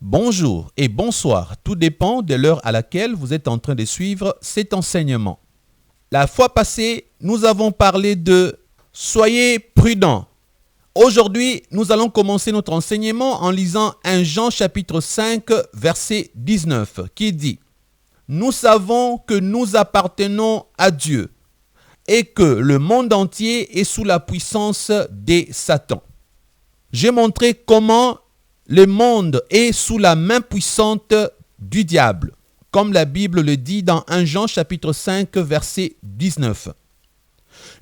Bonjour et bonsoir, tout dépend de l'heure à laquelle vous êtes en train de suivre cet enseignement. La fois passée, nous avons parlé de « Soyez prudents ». Aujourd'hui, nous allons commencer notre enseignement en lisant 1 Jean chapitre 5, verset 19, qui dit « Nous savons que nous appartenons à Dieu et que le monde entier est sous la puissance des Satan. » J'ai montré comment le monde est sous la main puissante du diable, comme la Bible le dit dans 1 Jean chapitre 5, verset 19.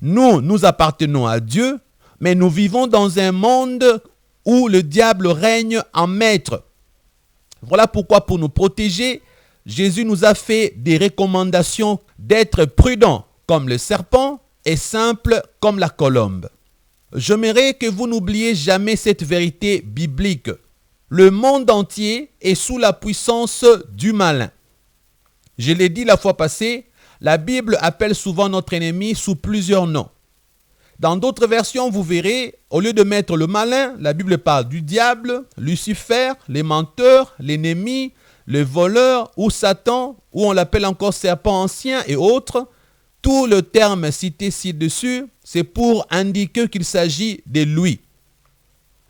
Nous appartenons à Dieu, mais nous vivons dans un monde où le diable règne en maître. Voilà pourquoi, pour nous protéger, Jésus nous a fait des recommandations d'être prudents comme le serpent et simples comme la colombe. J'aimerais que vous n'oubliez jamais cette vérité biblique. Le monde entier est sous la puissance du malin. Je l'ai dit la fois passée, la Bible appelle souvent notre ennemi sous plusieurs noms. Dans d'autres versions, vous verrez, au lieu de mettre le malin, la Bible parle du diable, Lucifer, les menteurs, l'ennemi, le voleur ou Satan, ou on l'appelle encore serpent ancien et autres. Tout le terme cité ci-dessus, c'est pour indiquer qu'il s'agit de lui.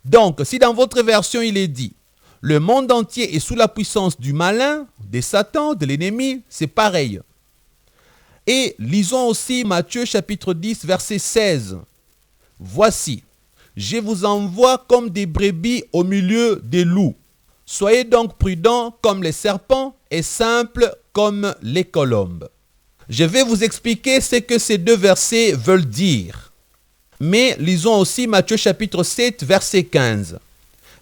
Donc, si dans votre version il est dit « Le monde entier est sous la puissance du malin, de Satan, de l'ennemi », c'est pareil. Et lisons aussi Matthieu chapitre 10, verset 16. « Voici, je vous envoie comme des brebis au milieu des loups. Soyez donc prudents comme les serpents et simples comme les colombes. » Je vais vous expliquer ce que ces deux versets veulent dire. Mais lisons aussi Matthieu chapitre 7, verset 15.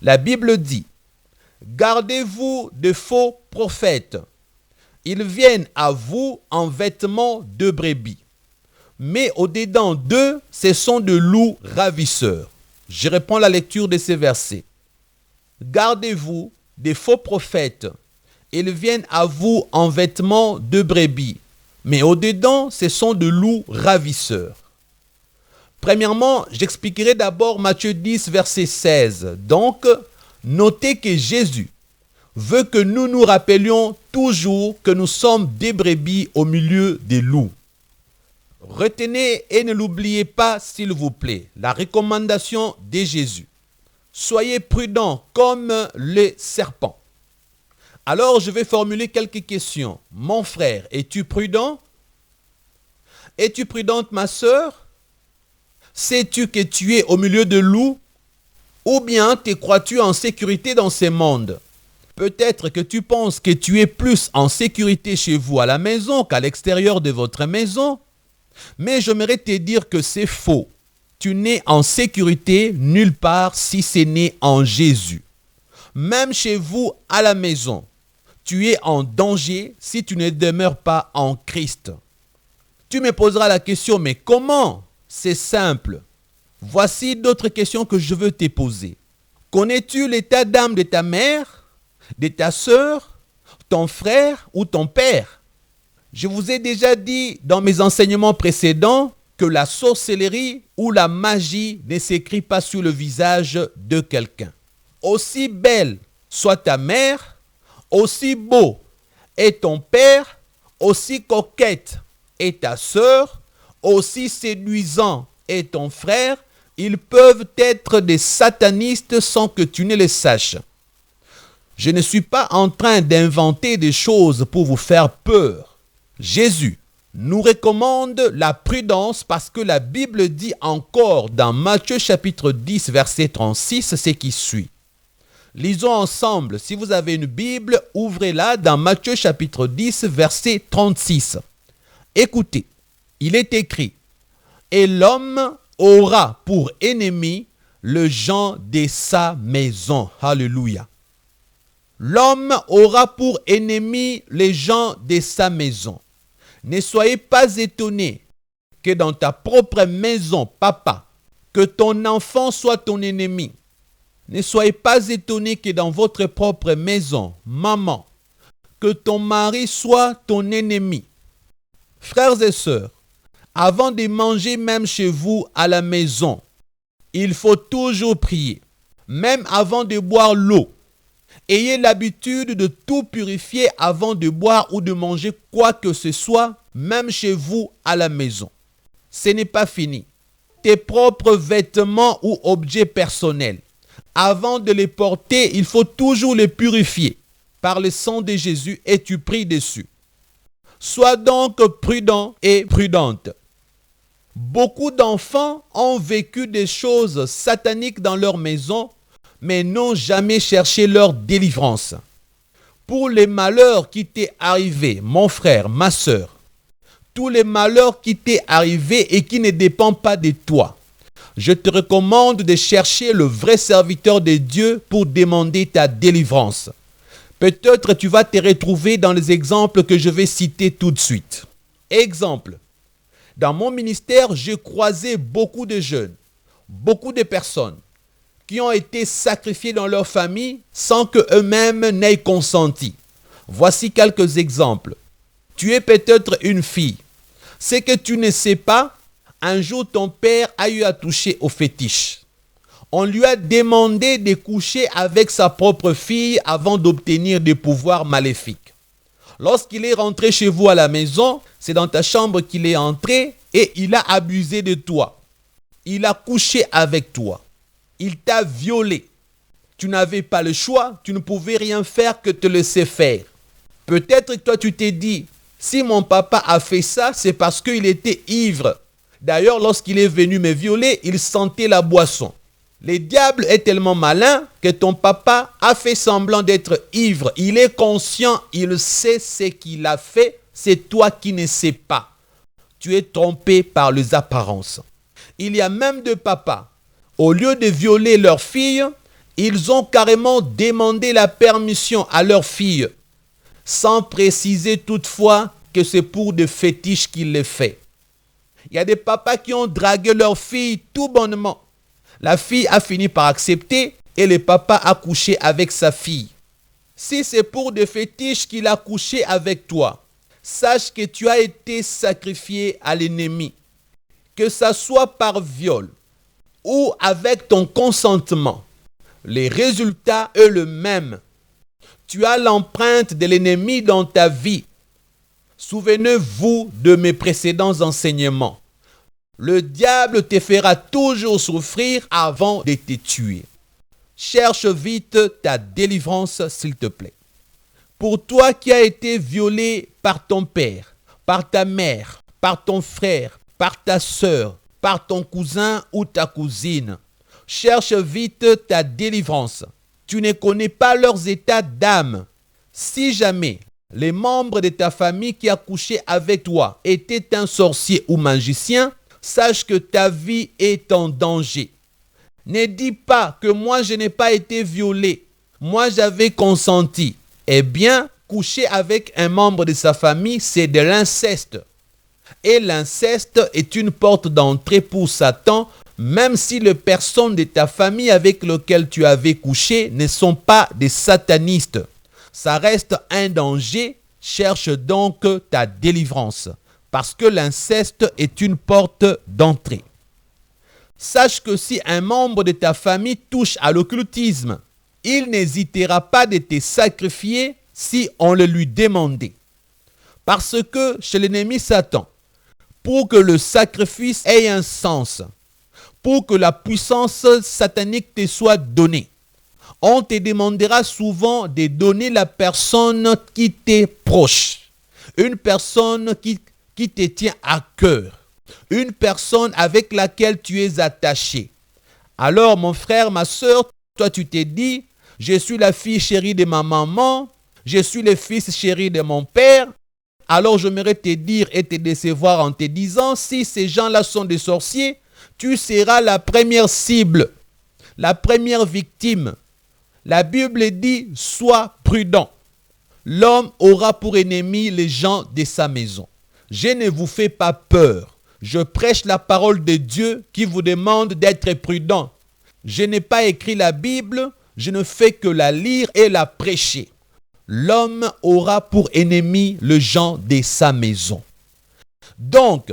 La Bible dit « Gardez-vous de faux prophètes. Ils viennent à vous en vêtements de brebis, mais au-dedans d'eux, ce sont de loups ravisseurs. » Je reprends la lecture de ces versets. « Gardez-vous des faux prophètes. Ils viennent à vous en vêtements de brebis, mais au-dedans, ce sont de loups ravisseurs. » Premièrement, j'expliquerai d'abord Matthieu 10, verset 16. Donc, notez que Jésus veut que nous nous rappelions toujours que nous sommes des brebis au milieu des loups. Retenez et ne l'oubliez pas, s'il vous plaît, la recommandation de Jésus. Soyez prudents comme les serpents. Alors, je vais formuler quelques questions. Mon frère, es-tu prudent? Es-tu prudente, ma sœur? Sais-tu que tu es au milieu de loups? Ou bien te crois-tu en sécurité dans ce monde? Peut-être que tu penses que tu es plus en sécurité chez vous à la maison qu'à l'extérieur de votre maison. Mais j'aimerais te dire que c'est faux. Tu n'es en sécurité nulle part si ce n'est en Jésus. Même chez vous à la maison, tu es en danger si tu ne demeures pas en Christ. Tu me poseras la question, mais comment? C'est simple. Voici d'autres questions que je veux te poser. Connais-tu l'état d'âme de ta mère, de ta sœur, ton frère ou ton père? Je vous ai déjà dit dans mes enseignements précédents que la sorcellerie ou la magie ne s'écrit pas sur le visage de quelqu'un. Aussi belle soit ta mère, aussi beau est ton père, aussi coquette est ta sœur, aussi séduisant est ton frère, ils peuvent être des satanistes sans que tu ne le saches. Je ne suis pas en train d'inventer des choses pour vous faire peur. Jésus nous recommande la prudence parce que la Bible dit encore dans Matthieu chapitre 10, verset 36, ce qui suit. Lisons ensemble. Si vous avez une Bible, ouvrez-la dans Matthieu chapitre 10, verset 36. Écoutez, il est écrit « Et l'homme aura pour ennemi le gens de sa maison. » Alléluia. L'homme aura pour ennemi les gens de sa maison. Ne soyez pas étonnés que dans ta propre maison, papa, que ton enfant soit ton ennemi. Ne soyez pas étonnés que dans votre propre maison, maman, que ton mari soit ton ennemi. Frères et sœurs, avant de manger même chez vous à la maison, il faut toujours prier. Même avant de boire l'eau, Ayez l'habitude de tout purifier avant de boire ou de manger quoi que ce soit, même chez vous à la maison. Ce n'est pas fini. Tes propres vêtements ou objets personnels, avant de les porter, il faut toujours les purifier par le sang de Jésus et tu pries dessus. Sois donc prudent et prudente. Beaucoup d'enfants ont vécu des choses sataniques dans leur maison, mais n'ont jamais cherché leur délivrance. Pour les malheurs qui t'est arrivé, mon frère, ma sœur, tous les malheurs qui t'est arrivé et qui ne dépendent pas de toi, je te recommande de chercher le vrai serviteur de Dieu pour demander ta délivrance. Peut-être tu vas te retrouver dans les exemples que je vais citer tout de suite. Exemple. Dans mon ministère, j'ai croisé beaucoup de jeunes, beaucoup de personnes qui ont été sacrifiés dans leur famille sans qu'eux-mêmes n'aient consenti. Voici quelques exemples. Tu es peut-être une fille. Ce que tu ne sais pas, un jour ton père a eu à toucher au fétiche. On lui a demandé de coucher avec sa propre fille avant d'obtenir des pouvoirs maléfiques. Lorsqu'il est rentré chez vous à la maison, c'est dans ta chambre qu'il est entré et il a abusé de toi. Il a couché avec toi. Il t'a violé. Tu n'avais pas le choix, tu ne pouvais rien faire que te laisser faire. Peut-être que toi tu t'es dit, si mon papa a fait ça, c'est parce qu'il était ivre. D'ailleurs, lorsqu'il est venu me violer, il sentait la boisson. Le diable est tellement malin que ton papa a fait semblant d'être ivre. Il est conscient, il sait ce qu'il a fait, c'est toi qui ne sais pas. Tu es trompé par les apparences. Il y a même des papas, au lieu de violer leur fille, ils ont carrément demandé la permission à leur fille, sans préciser toutefois que c'est pour des fétiches qu'il les fait. Il y a des papas qui ont dragué leur fille tout bonnement. La fille a fini par accepter et le papa a couché avec sa fille. Si c'est pour des fétiches qu'il a couché avec toi, sache que tu as été sacrifié à l'ennemi. Que ça soit par viol ou avec ton consentement, le résultat est le même. Tu as l'empreinte de l'ennemi dans ta vie. Souvenez-vous de mes précédents enseignements. Le diable te fera toujours souffrir avant de te tuer. Cherche vite ta délivrance, s'il te plaît. Pour toi qui as été violé par ton père, par ta mère, par ton frère, par ta sœur, par ton cousin ou ta cousine, cherche vite ta délivrance. Tu ne connais pas leurs états d'âme. Si jamais les membres de ta famille qui a couché avec toi étaient un sorcier ou magicien, sache que ta vie est en danger. Ne dis pas que moi je n'ai pas été violé, moi j'avais consenti. Eh bien, coucher avec un membre de sa famille, c'est de l'inceste. Et l'inceste est une porte d'entrée pour Satan, même si les personnes de ta famille avec lesquelles tu avais couché ne sont pas des satanistes. Ça reste un danger, cherche donc ta délivrance. Parce que l'inceste est une porte d'entrée. Sache que si un membre de ta famille touche à l'occultisme, il n'hésitera pas de te sacrifier si on le lui demandait. Parce que chez l'ennemi Satan, pour que le sacrifice ait un sens, pour que la puissance satanique te soit donnée, on te demandera souvent de donner la personne qui t'est proche. Une personne qui te tient à cœur. Une personne avec laquelle tu es attaché. Alors mon frère, ma soeur, toi tu t'es dit, je suis la fille chérie de ma maman, je suis le fils chéri de mon père. Alors j'aimerais te dire et te décevoir en te disant, si ces gens-là sont des sorciers, tu seras la première cible, la première victime. La Bible dit, sois prudent. L'homme aura pour ennemi les gens de sa maison. Je ne vous fais pas peur. Je prêche la parole de Dieu qui vous demande d'être prudent. Je n'ai pas écrit la Bible, je ne fais que la lire et la prêcher. L'homme aura pour ennemi les gens de sa maison. Donc,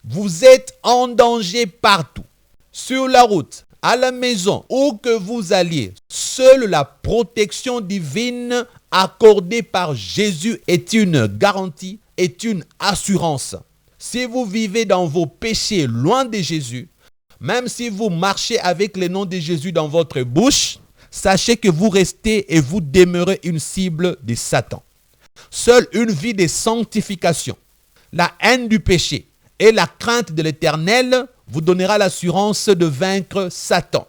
vous êtes en danger partout. Sur la route, à la maison, où que vous alliez. seule la protection divine accordée par Jésus est une garantie, est une assurance. Si vous vivez dans vos péchés loin de Jésus, même si vous marchez avec le nom de Jésus dans votre bouche, sachez que vous restez et vous demeurez une cible de Satan. Seule une vie de sanctification, la haine du péché et la crainte de l'Éternel vous donnera l'assurance de vaincre Satan.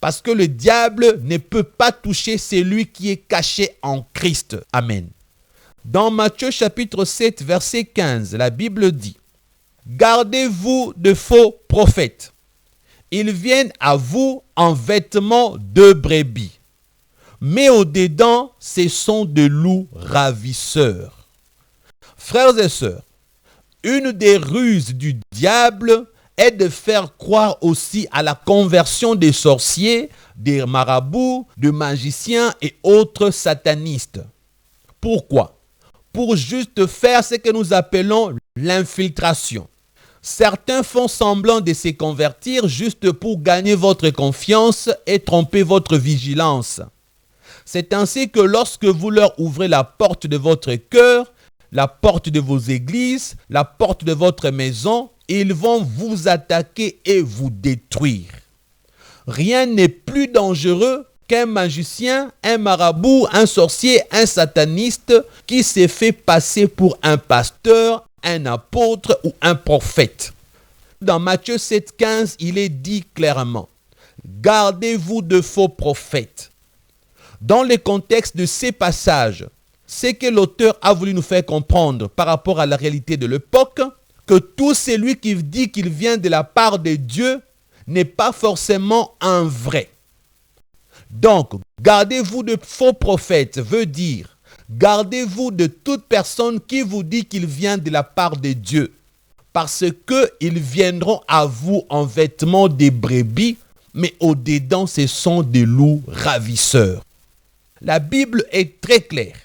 Parce que le diable ne peut pas toucher celui qui est caché en Christ. Amen. Dans Matthieu chapitre 7, verset 15, la Bible dit « Gardez-vous de faux prophètes. Ils viennent à vous en vêtements de brebis, mais au-dedans, ce sont de loups ravisseurs. » Frères et sœurs, une des ruses du diable est de faire croire aussi à la conversion des sorciers, des marabouts, des magiciens et autres satanistes. Pourquoi? Pour juste faire ce que nous appelons l'infiltration. Certains font semblant de se convertir juste pour gagner votre confiance et tromper votre vigilance. C'est ainsi que lorsque vous leur ouvrez la porte de votre cœur, la porte de vos églises, la porte de votre maison, ils vont vous attaquer et vous détruire. Rien n'est plus dangereux qu'un magicien, un marabout, un sorcier, un sataniste qui s'est fait passer pour un pasteur, un apôtre ou un prophète. Dans Matthieu 7,15, il est dit clairement « Gardez-vous de faux prophètes ». Dans le contexte de ces passages, c'est que l'auteur a voulu nous faire comprendre par rapport à la réalité de l'époque que tout celui qui dit qu'il vient de la part de Dieu n'est pas forcément un vrai. Donc, gardez-vous de faux prophètes veut dire gardez-vous de toute personne qui vous dit qu'il vient de la part de Dieu, parce qu'ils viendront à vous en vêtements de brebis, mais au-dedans, ce sont des loups ravisseurs. La Bible est très claire.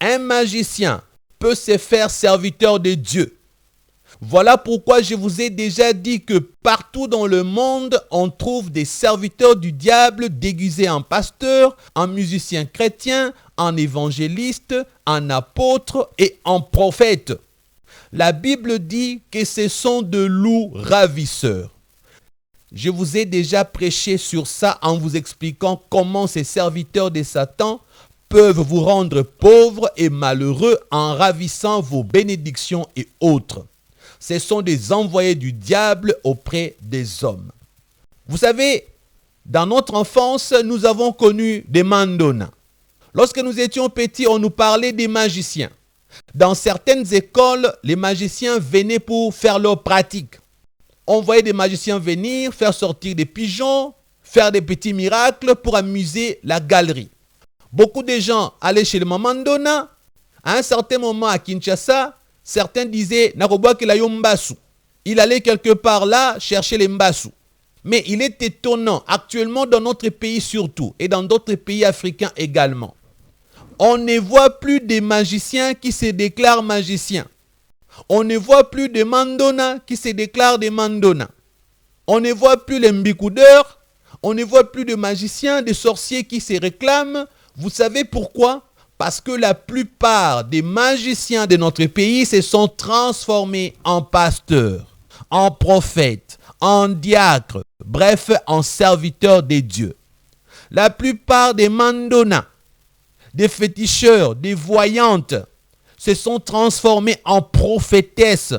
Un magicien peut se faire serviteur de Dieu. Voilà pourquoi je vous ai déjà dit que partout dans le monde, on trouve des serviteurs du diable déguisés en pasteurs, en musiciens chrétiens, en évangélistes, en apôtres et en prophètes. La Bible dit que ce sont de loups ravisseurs. Je vous ai déjà prêché sur ça en vous expliquant comment ces serviteurs de Satan peuvent vous rendre pauvres et malheureux en ravissant vos bénédictions et autres. Ce sont des envoyés du diable auprès des hommes. Vous savez, dans notre enfance, nous avons connu des mandona. Lorsque nous étions petits, on nous parlait des magiciens. Dans certaines écoles, les magiciens venaient pour faire leurs pratiques. On voyait des magiciens venir, faire sortir des pigeons, faire des petits miracles pour amuser la galerie. Beaucoup de gens allaient chez le mandona. À un certain moment à Kinshasa, certains disaient Nakoboa Kelayo Mbasu. Il allait quelque part là chercher les Mbasu. Mais il est étonnant, actuellement dans notre pays surtout, et dans d'autres pays africains également, on ne voit plus des magiciens qui se déclarent magiciens. On ne voit plus de mandona qui se déclarent des mandona. On ne voit plus les mbikoudeurs. On ne voit plus de magiciens, de sorciers qui se réclament. Vous savez pourquoi? Parce que la plupart des magiciens de notre pays se sont transformés en pasteurs, en prophètes, en diacres, bref, en serviteurs des dieux. La plupart des mandona, des féticheurs, des voyantes, se sont transformés en prophétesses.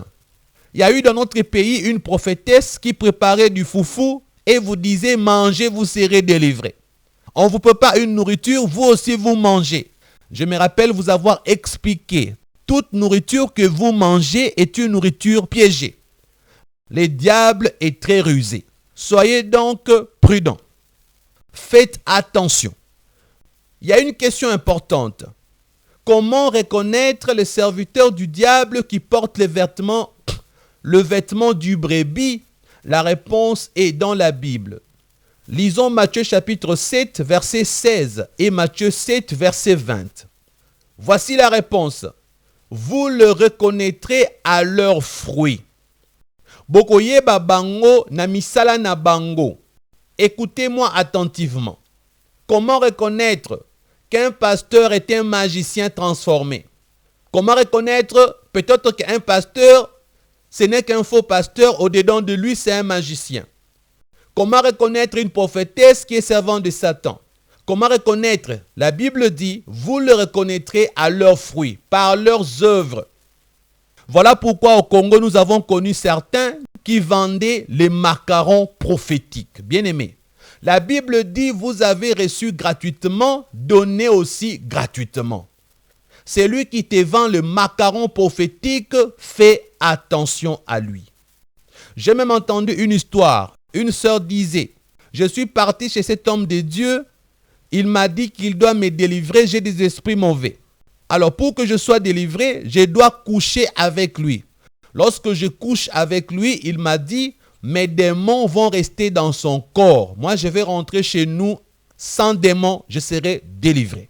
Il y a eu dans notre pays une prophétesse qui préparait du foufou et vous disait mangez, vous serez délivrés. On ne vous peut pas une nourriture, vous aussi vous mangez. Je me rappelle vous avoir expliqué, toute nourriture que vous mangez est une nourriture piégée. Le diable est très rusé. Soyez donc prudents. Faites attention. Il y a une question importante. Comment reconnaître les serviteurs du diable qui portent le vêtement du brebis? La réponse est dans la Bible. Lisons Matthieu chapitre 7, verset 16 et Matthieu 7, verset 20. Voici la réponse. Vous le reconnaîtrez à leurs fruits. Bokoyeba bango na misala na bango. Écoutez-moi attentivement. Comment reconnaître qu'un pasteur est un magicien transformé? Comment reconnaître peut-être qu'un pasteur, ce n'est qu'un faux pasteur, au-dedans de lui, c'est un magicien? Comment reconnaître une prophétesse qui est servante de Satan? Comment reconnaître? La Bible dit, vous le reconnaîtrez à leurs fruits, par leurs œuvres. Voilà pourquoi au Congo, nous avons connu certains qui vendaient les macarons prophétiques. Bien aimés, la Bible dit, vous avez reçu gratuitement, donnez aussi gratuitement. Celui qui te vend le macaron prophétique, fais attention à lui. J'ai même entendu une histoire. Une sœur disait, je suis parti chez cet homme de Dieu, il m'a dit qu'il doit me délivrer, j'ai des esprits mauvais. Alors pour que je sois délivré, je dois coucher avec lui. Lorsque je couche avec lui, il m'a dit, mes démons vont rester dans son corps. Moi, je vais rentrer chez nous sans démons, je serai délivré.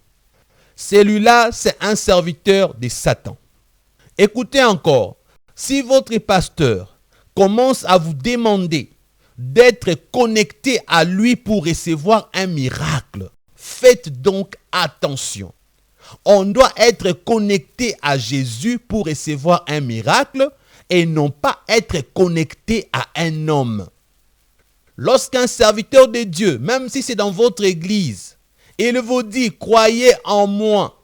Celui-là, c'est un serviteur de Satan. Écoutez encore, si votre pasteur commence à vous demander d'être connecté à lui pour recevoir un miracle, faites donc attention. On doit être connecté à Jésus pour recevoir un miracle et non pas être connecté à un homme. Lorsqu'un serviteur de Dieu, même si c'est dans votre église, il vous dit, croyez en moi,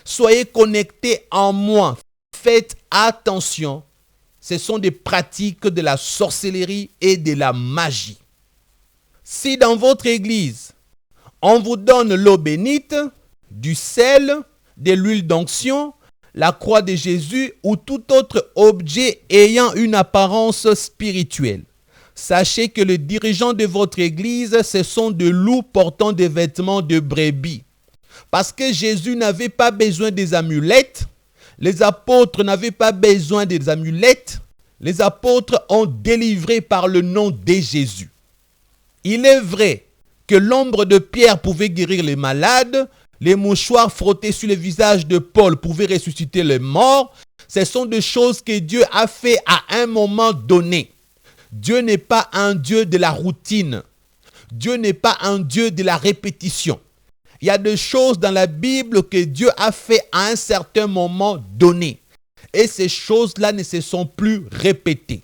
soyez connectés en moi, faites attention. Ce sont des pratiques de la sorcellerie et de la magie. Si dans votre église, on vous donne l'eau bénite, du sel, de l'huile d'onction, la croix de Jésus ou tout autre objet ayant une apparence spirituelle, sachez que les dirigeants de votre église, ce sont des loups portant des vêtements de brebis. Parce que Jésus n'avait pas besoin des amulettes, les apôtres n'avaient pas besoin des amulettes, les apôtres ont délivré par le nom de Jésus. Il est vrai que l'ombre de Pierre pouvait guérir les malades, les mouchoirs frottés sur le visage de Paul pouvaient ressusciter les morts. Ce sont des choses que Dieu a fait à un moment donné. Dieu n'est pas un Dieu de la routine. Dieu n'est pas un Dieu de la répétition. Il y a des choses dans la Bible que Dieu a fait à un certain moment donné. Et ces choses-là ne se sont plus répétées.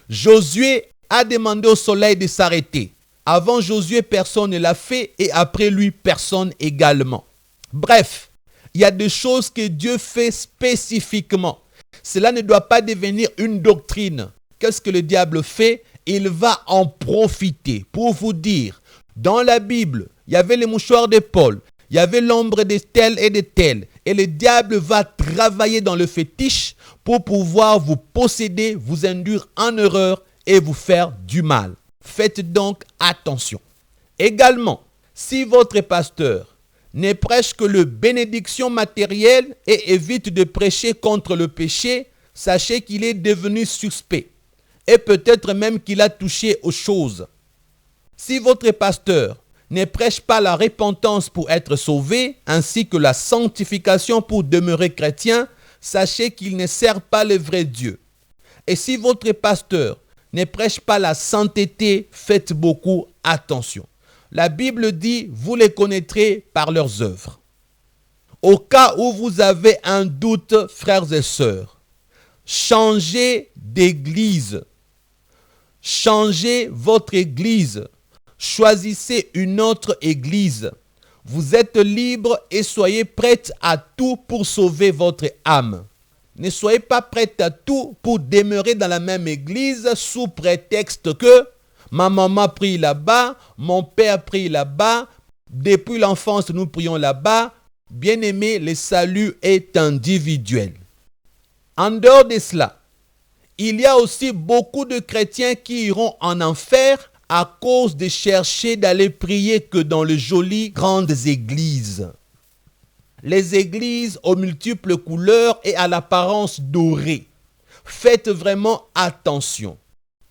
Josué a demandé au soleil de s'arrêter. Avant Josué, personne ne l'a fait et après lui, personne également. Bref, il y a des choses que Dieu fait spécifiquement. Cela ne doit pas devenir une doctrine. Qu'est-ce que le diable fait? Il va en profiter pour vous dire, dans la Bible, il y avait les mouchoirs de Paul, il y avait l'ombre de tel et de tel. Et le diable va travailler dans le fétiche pour pouvoir vous posséder, vous induire en erreur et vous faire du mal. Faites donc attention. Également, si votre pasteur ne prêche que le bénédiction matérielle et évite de prêcher contre le péché, sachez qu'il est devenu suspect. Et peut-être même qu'il a touché aux choses. Si votre pasteur ne prêche pas la repentance pour être sauvé, ainsi que la sanctification pour demeurer chrétien, sachez qu'il ne sert pas le vrai Dieu. Et si votre pasteur ne prêche pas la sainteté, faites beaucoup attention. La Bible dit, vous les connaîtrez par leurs œuvres. Au cas où vous avez un doute, frères et sœurs, changez d'église. Changez votre église. Choisissez une autre église. Vous êtes libre et soyez prêts à tout pour sauver votre âme. Ne soyez pas prêts à tout pour demeurer dans la même église sous prétexte que ma maman prie là-bas, mon père prie là-bas, depuis l'enfance nous prions là-bas. Bien-aimé, le salut est individuel. En dehors de cela, il y a aussi beaucoup de chrétiens qui iront en enfer à cause de chercher d'aller prier que dans les jolies grandes églises. Les églises aux multiples couleurs et à l'apparence dorée. Faites vraiment attention.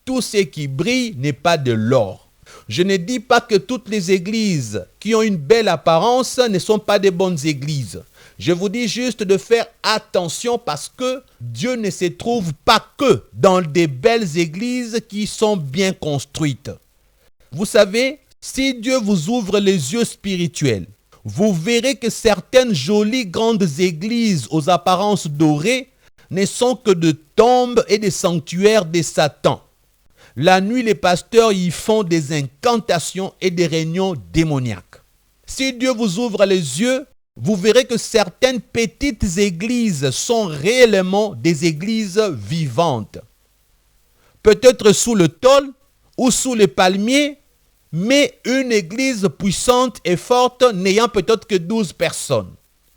Tout ce qui brille n'est pas de l'or. Je ne dis pas que toutes les églises qui ont une belle apparence ne sont pas des bonnes églises. Je vous dis juste de faire attention parce que Dieu ne se trouve pas que dans des belles églises qui sont bien construites. Vous savez, Si Dieu vous ouvre les yeux spirituels, vous verrez que certaines jolies grandes églises aux apparences dorées ne sont que de tombes et des sanctuaires de Satan. La nuit, les pasteurs y font des incantations et des réunions démoniaques. Si Dieu vous ouvre les yeux, vous verrez que certaines petites églises sont réellement des églises vivantes. Peut-être sous le tôle ou sous les palmiers, mais une église puissante et forte n'ayant peut-être que 12 personnes.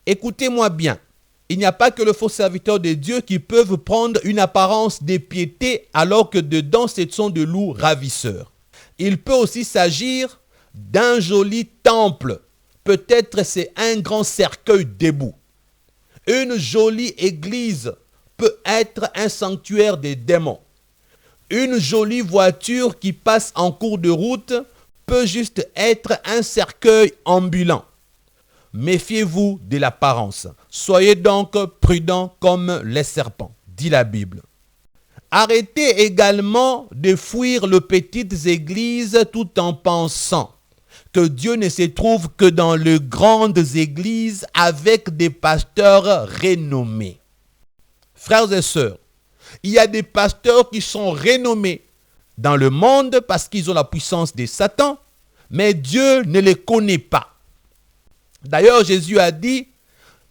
Écoutez-moi bien, il n'y a pas que le faux serviteur de Dieu qui peuvent prendre une apparence de piété alors que dedans ce sont de loups ravisseurs. Il peut aussi s'agir d'un joli temple. Peut-être c'est un grand cercueil debout. Une jolie église peut être un sanctuaire des démons. Une jolie voiture qui passe en cours de route peut juste être un cercueil ambulant. Méfiez-vous de l'apparence. Soyez donc prudents comme les serpents, dit la Bible. Arrêtez également de fuir les petites églises tout en pensant que Dieu ne se trouve que dans les grandes églises avec des pasteurs renommés. Frères et sœurs, il y a des pasteurs qui sont renommés dans le monde parce qu'ils ont la puissance de Satan, mais Dieu ne les connaît pas. D'ailleurs, Jésus a dit,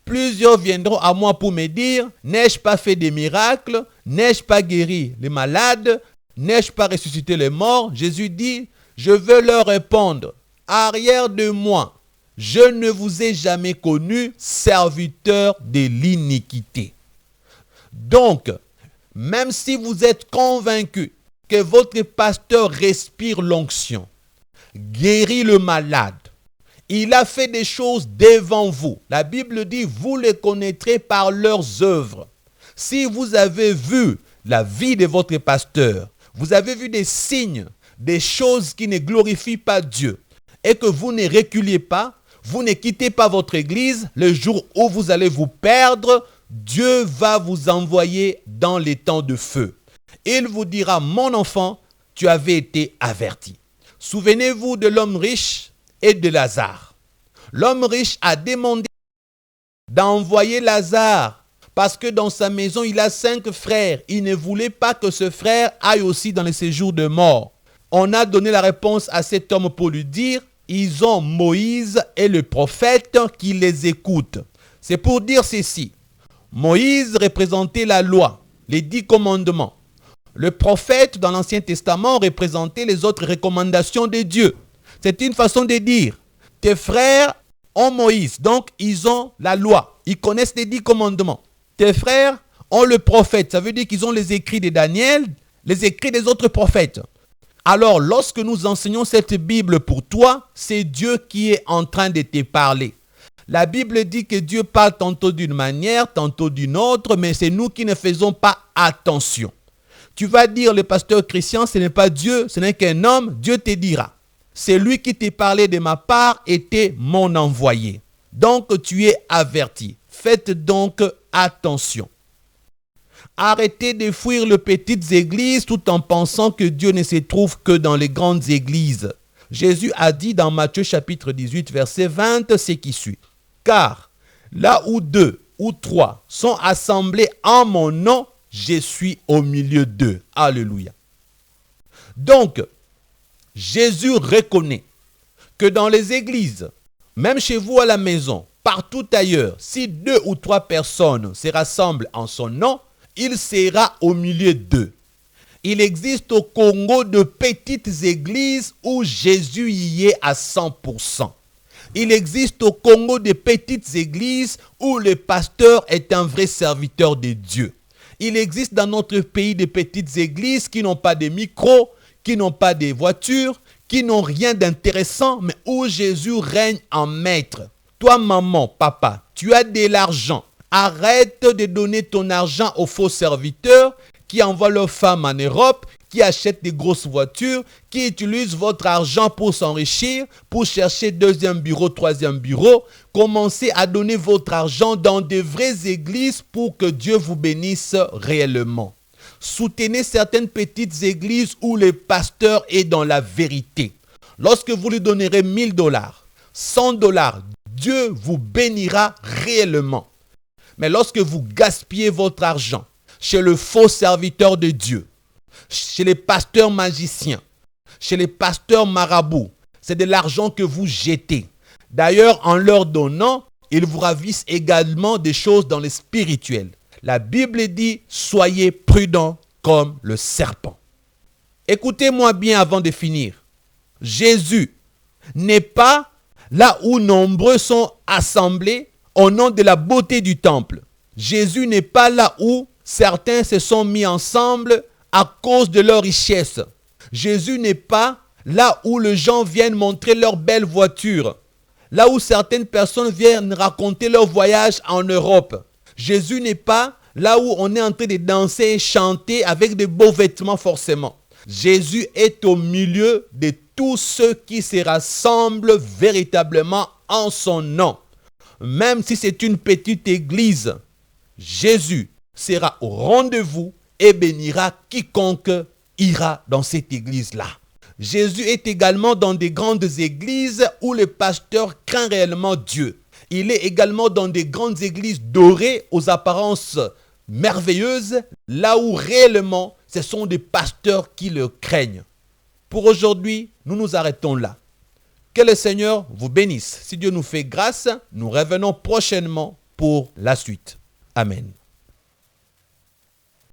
plusieurs viendront à moi pour me dire, n'ai-je pas fait des miracles, n'ai-je pas guéri les malades, n'ai-je pas ressuscité les morts? Jésus dit, je veux leur répondre, arrière de moi, je ne vous ai jamais connu, serviteur de l'iniquité. Donc, même si vous êtes convaincu que votre pasteur respire l'onction, guérit le malade, il a fait des choses devant vous. La Bible dit, vous les connaîtrez par leurs œuvres. Si vous avez vu la vie de votre pasteur, vous avez vu des signes, des choses qui ne glorifient pas Dieu, et que vous ne reculiez pas, vous ne quittez pas votre église, le jour où vous allez vous perdre, Dieu va vous envoyer dans les temps de feu. Il vous dira, mon enfant, tu avais été averti. Souvenez-vous de l'homme riche et de Lazare. L'homme riche a demandé d'envoyer Lazare parce que dans sa maison, il a 5 frères. Il ne voulait pas que ce frère aille aussi dans le séjour de mort. On a donné la réponse à cet homme pour lui dire, ils ont Moïse et le prophète qui les écoutent. C'est pour dire ceci. Moïse représentait la loi, les 10 commandements. Le prophète dans l'Ancien Testament représentait les autres recommandations de Dieu. C'est une façon de dire, tes frères ont Moïse, donc ils ont la loi. Ils connaissent les 10 commandements. Tes frères ont le prophète, ça veut dire qu'ils ont les écrits de Daniel, les écrits des autres prophètes. Alors, lorsque nous enseignons cette Bible pour toi, c'est Dieu qui est en train de te parler. La Bible dit que Dieu parle tantôt d'une manière, tantôt d'une autre, mais c'est nous qui ne faisons pas attention. Tu vas dire, le pasteur Christian, ce n'est pas Dieu, ce n'est qu'un homme, Dieu te dira. C'est lui qui t'a parlé de ma part était mon envoyé. Donc tu es averti. Faites donc attention. Arrêtez de fuir les petites églises tout en pensant que Dieu ne se trouve que dans les grandes églises. Jésus a dit dans Matthieu chapitre 18 verset 20 ce qui suit. Car là où 2 ou 3 sont assemblés en mon nom, je suis au milieu d'eux. Alléluia. Donc, Jésus reconnaît que dans les églises, même chez vous à la maison, partout ailleurs, si 2 ou 3 personnes se rassemblent en son nom, il sera au milieu d'eux. Il existe au Congo de petites églises où Jésus y est à 100%. Il existe au Congo de petites églises où le pasteur est un vrai serviteur de Dieu. Il existe dans notre pays de petites églises qui n'ont pas de micros, qui n'ont pas de voitures, qui n'ont rien d'intéressant, mais où Jésus règne en maître. Toi, maman, papa, tu as de l'argent. Arrête de donner ton argent aux faux serviteurs qui envoient leurs femmes en Europe, qui achètent des grosses voitures, qui utilisent votre argent pour s'enrichir, pour chercher 2e bureau, 3e bureau. Commencez à donner votre argent dans de vraies églises pour que Dieu vous bénisse réellement. Soutenez certaines petites églises où le pasteur est dans la vérité. Lorsque vous lui donnerez 1000 dollars, 100 dollars, Dieu vous bénira réellement. Mais lorsque vous gaspillez votre argent chez le faux serviteur de Dieu, chez les pasteurs magiciens, chez les pasteurs marabouts, c'est de l'argent que vous jetez. D'ailleurs, en leur donnant, ils vous ravissent également des choses dans le spirituel. La Bible dit, soyez prudents comme le serpent. Écoutez-moi bien avant de finir. Jésus n'est pas là où nombreux sont assemblés au nom de la beauté du temple. Jésus n'est pas là où certains se sont mis ensemble à cause de leur richesse. Jésus n'est pas là où les gens viennent montrer leur belle voiture. Là où certaines personnes viennent raconter leur voyage en Europe. Jésus n'est pas là où on est en train de danser et chanter avec de beaux vêtements forcément. Jésus est au milieu de tous ceux qui se rassemblent véritablement en son nom. Même si c'est une petite église, Jésus sera au rendez-vous et bénira quiconque ira dans cette église-là. Jésus est également dans des grandes églises où le pasteur craint réellement Dieu. Il est également dans des grandes églises dorées aux apparences merveilleuses, là où réellement ce sont des pasteurs qui le craignent. Pour aujourd'hui, nous nous arrêtons là. Que le Seigneur vous bénisse. Si Dieu nous fait grâce, nous revenons prochainement pour la suite. Amen.